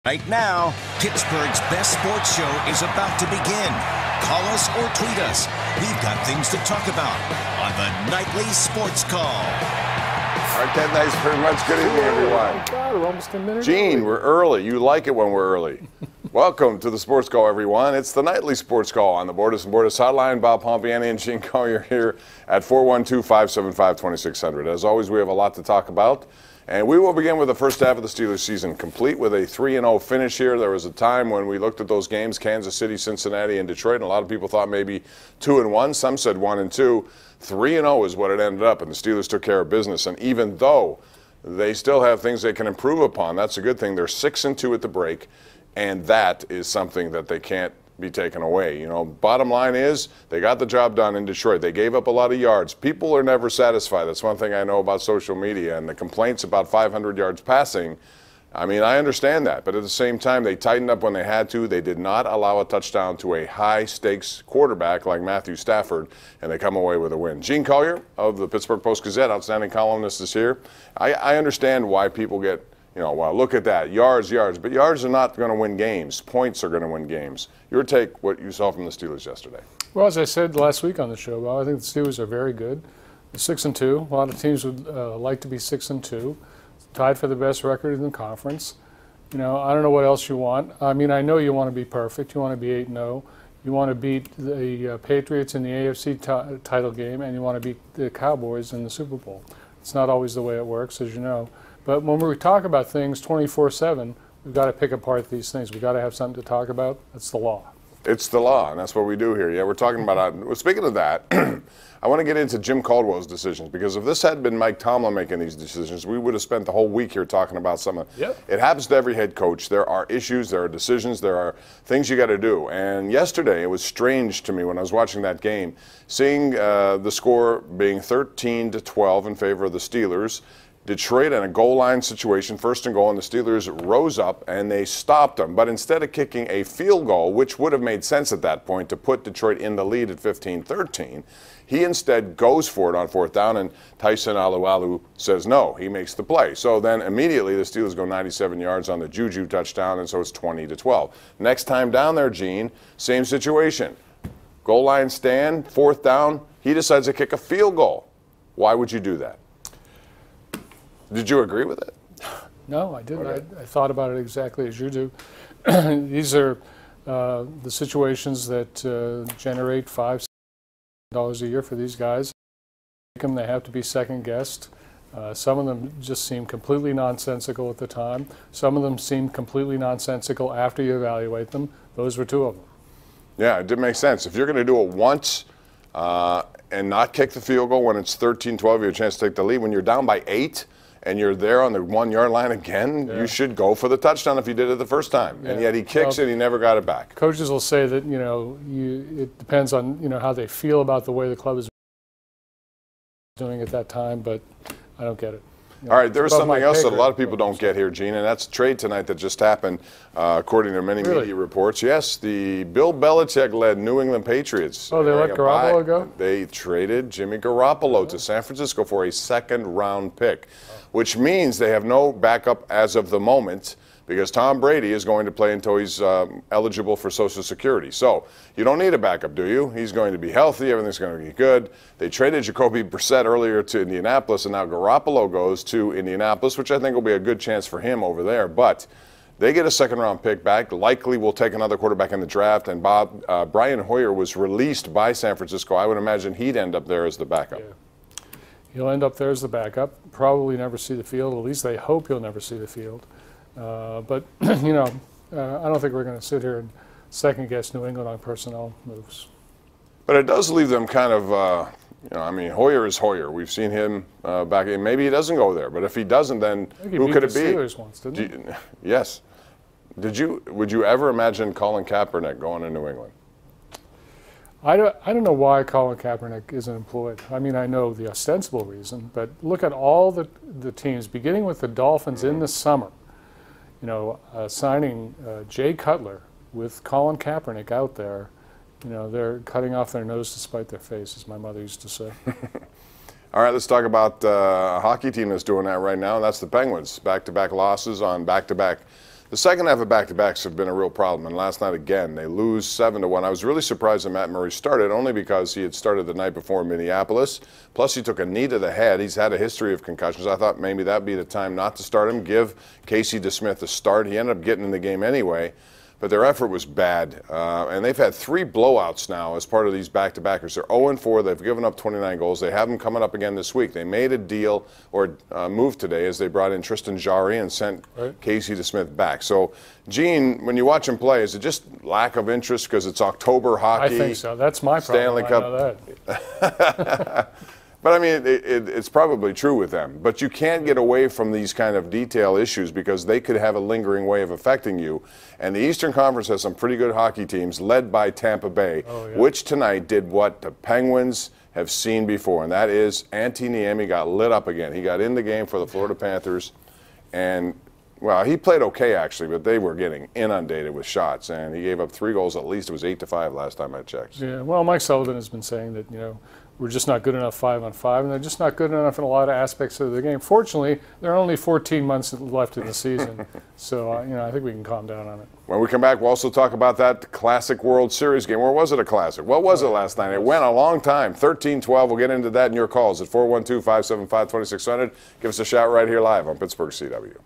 Right now, Pittsburgh's best sports show is about to begin. Call us or tweet us. We've got things to talk about on the Nightly Sports Call. All right, Ted, thanks very much. Good evening, everyone. Oh, God, we're almost a minute Gene, early. we're early. You like it when we're early. Welcome to the Sports Call, everyone. It's the Nightly Sports Call on the Bordas and Bordas hotline. Bob Pompeani and Gene Collier here at 412-575-2600. As always, we have a lot to talk about. And we will begin with the first half of the Steelers season, complete with a 3-0 finish here. There was a time when we looked at those games, Kansas City, Cincinnati, and Detroit, and a lot of people thought maybe 2-1. Some said 1-2. 3-0 is what it ended up, and the Steelers took care of business. And even though they still have things they can improve upon, that's a good thing. They're 6-2 at the break, and that is something that they can't be taken away. You know, bottom line is they got the job done in Detroit. They gave up a lot of yards. People are never satisfied. That's one thing I know about social media, and the complaints about 500 yards passing. I mean, I understand that, but at the same time, they tightened up when they had to. They did not allow a touchdown to a high-stakes quarterback like Matthew Stafford, and they come away with a win. Gene Collier of the Pittsburgh Post-Gazette, outstanding columnist, is here. I understand why people get, you know, well, look at that, yards, but yards are not going to win games. Points are going to win games. Your take, what you saw from the Steelers yesterday? Well, as I said last week on the show, Bob, I think the Steelers are very good. They're 6-2. A lot of teams would like to be 6-2. Tied for the best record in the conference. You know, I don't know what else you want. I mean, I know you want to be perfect. You want to be 8-0. You want to beat the Patriots in the AFC title game, and you want to beat the Cowboys in the Super Bowl. It's not always the way it works, as you know. But when we talk about things 24/7, we've got to pick apart these things. We've got to have something to talk about. That's the law. It's the law, and that's what we do here. Yeah, we're talking about, speaking of that, I want to get into Jim Caldwell's decisions, because if this had been Mike Tomlin making these decisions, we would have spent the whole week here talking about some of it. It happens to every head coach. There are issues, there are decisions, there are things you got to do. And yesterday, it was strange to me when I was watching that game, seeing the score being 13-12 in favor of the Steelers. Detroit in a goal line situation, 1st and goal, and the Steelers rose up and they stopped them. But instead of kicking a field goal, which would have made sense at that point to put Detroit in the lead at 15-13, he instead goes for it on 4th down, and Tyson Alualu says no. He makes the play. So then immediately the Steelers go 97 yards on the Juju touchdown, and so it's 20-12. Next time down there, Gene, same situation. Goal line stand, 4th down, he decides to kick a field goal. Why would you do that? Did you agree with it? No, I didn't. Okay. I thought about it exactly as you do. These are the situations that generate $5 a year for these guys. They have to be second-guessed. Some of them just seem completely nonsensical at the time. Some of them seem completely nonsensical after you evaluate them. Those were 2 of them. Yeah, it did make sense. If you're going to do it once and not kick the field goal when it's 13-12, you have a chance to take the lead. When you're down by 8, and you're there on the 1-yard line again, you should go for the touchdown if you did it the first time. And yet he kicks it, he never got it back. Coaches will say that, you know, it depends on, you know, how they feel about the way the club is doing at that time, but I don't get it. You know, all right, there is something else that a lot of people grade. don't get here, Gene, and that's a trade tonight that just happened, according to many media reports. Yes, the Bill Belichick-led New England Patriots. Oh, they let Garoppolo go? They traded Jimmy Garoppolo to San Francisco for a 2nd-round pick, which means they have no backup as of the moment, because Tom Brady is going to play until he's eligible for Social Security. So you don't need a backup, do you? He's going to be healthy. Everything's going to be good. They traded Jacoby Brissett earlier to Indianapolis, and now Garoppolo goes to Indianapolis, which I think will be a good chance for him over there. But they get a 2nd-round pick back. Likely will take another quarterback in the draft. And Brian Hoyer was released by San Francisco. I would imagine he'd end up there as the backup. Yeah. He'll end up there as the backup. Probably never see the field. At least they hope he'll never see the field. But, you know, I don't think we're going to sit here and second-guess New England on personnel moves. But it does leave them kind of, you know, I mean, Hoyer is Hoyer. We've seen him back in. Maybe he doesn't go there. But if he doesn't, then who could it be? Steelers once, didn't he? Yes. Would you ever imagine Colin Kaepernick going to New England? I don't know why Colin Kaepernick isn't employed. I mean, I know the ostensible reason, but look at all the teams, beginning with the Dolphins in the summer, you know, signing Jay Cutler with Colin Kaepernick out there. You know, they're cutting off their nose to spite their face, as my mother used to say. All right, let's talk about a hockey team that's doing that right now, and that's the Penguins. Back-to-back losses on back-to-back The second half of back-to-backs have been a real problem, and last night again they lose 7-1. I was really surprised that Matt Murray started, only because he had started the night before in Minneapolis. Plus he took a knee to the head. He's had a history of concussions. I thought maybe that'd be the time not to start him, give Casey DeSmith a start. He ended up getting in the game anyway, but their effort was bad. And they've had 3 blowouts now as part of these back-to-backers. They're 0-4. They've given up 29 goals. They have them coming up again this week. They made a deal or move today as they brought in Tristan Jarry and sent Casey DeSmith back. So, Gene, when you watch him play, is it just lack of interest because it's October hockey? I think so. That's my problem. Stanley Cup. I know that. But I mean, it's probably true with them. But you can't get away from these kind of detail issues because they could have a lingering way of affecting you. And the Eastern Conference has some pretty good hockey teams led by Tampa Bay, which tonight did what the Penguins have seen before, and that is Antti Niemi got lit up again. He got in the game for the Florida Panthers, and, well, he played okay, actually, but they were getting inundated with shots, and he gave up 3 goals at least. It was 8-5 last time I checked. Yeah, well, Mike Sullivan has been saying that, we're just not good enough 5-on-5, and they're just not good enough in a lot of aspects of the game. Fortunately, there are only 14 months left in the season, so I think we can calm down on it. When we come back, we'll also talk about that classic World Series game. Or was it a classic? What was it last night? It went a long time, 13-12. We'll get into that in your calls at 412-575-2600. Give us a shout right here live on Pittsburgh CW.